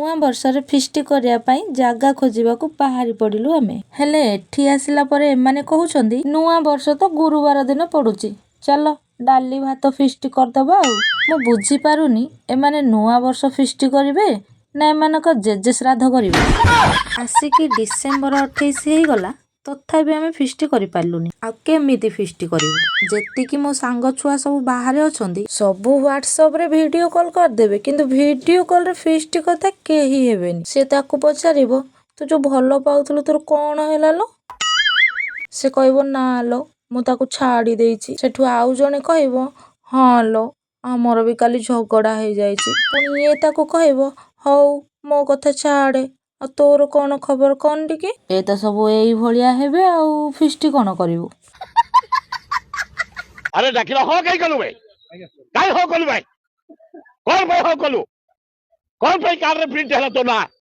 ନୂଆ ବର୍ଷରେ ଫିଷ୍ଟ କରିବା ପାଇଁ ଜାଗା ଖୋଜିବାକୁ ବାହାରି ପଡ଼ିଲୁ ଆମେ। ହେଲେ ଏଠି ଆସିଲା ପରେ ଏମାନେ କହୁଛନ୍ତି ନୂଆ ବର୍ଷ ତ ଗୁରୁବାର ଦିନ ପଡୁଛି, ଚାଲ ଡାଲି ଭାତ ଫିଷ୍ଟ କରିଦବା ଆଉ। ମୁଁ ବୁଝିପାରୁନି ଏମାନେ ନୂଆ ବର୍ଷ ଫିଷ୍ଟ କରିବେ ନା ଏମାନଙ୍କ ଜେଜେ ଶ୍ରାଦ୍ଧ କରିବେ। ଆସିକି ଡିସେମ୍ବର 28 ହେଇଗଲା, ତଥାପି ଆମେ ଫିଷ୍ଟ କରିପାରିଲୁନି। ଆଉ କେମିତି ଫିଷ୍ଟ କରିବୁ? ଯେତିକି ମୋ ସାଙ୍ଗ ଛୁଆ ସବୁ ବାହାରେ ଅଛନ୍ତି ସବୁ ହ୍ୱାଟ୍ସଆପରେ ଭିଡ଼ିଓ କଲ୍ କରିଦେବେ, କିନ୍ତୁ ଭିଡ଼ିଓ କଲ୍ରେ ଫିଷ୍ଟ କଥା କେହି ହେବେନି। ସେ ତାକୁ ପଚାରିବ ତୁ ଯୋଉ ଭଲ ପାଉଥିଲୁ ତୋର କଣ ହେଲା ଲୋ? ସେ କହିବ ନା ଲୋ ମୁଁ ତାକୁ ଛାଡ଼ି ଦେଇଛି। ସେଠୁ ଆଉ ଜଣେ କହିବ ହଁ ଲୋ ଆମର ବି କାଲି ଝଗଡ଼ା ହେଇଯାଇଛି। ପୁଣି ଇଏ ତାକୁ କହିବ ହଉ ମୋ କଥା ଛାଡ଼େ, ଆଉ ତୋର କଣ ଖବର କଣ ଟିକେ? ଏ ତ ସବୁ ଏଇଭଳିଆ ହେବେ ଆଉ ଫିଷ୍ଟ କଣ କରିବୁ? अरे डकिला हो कहीं कलू भाई काय हो कलू भाई कौन भाई हो कलू कौन भाई कार रे प्रिंट है तो ना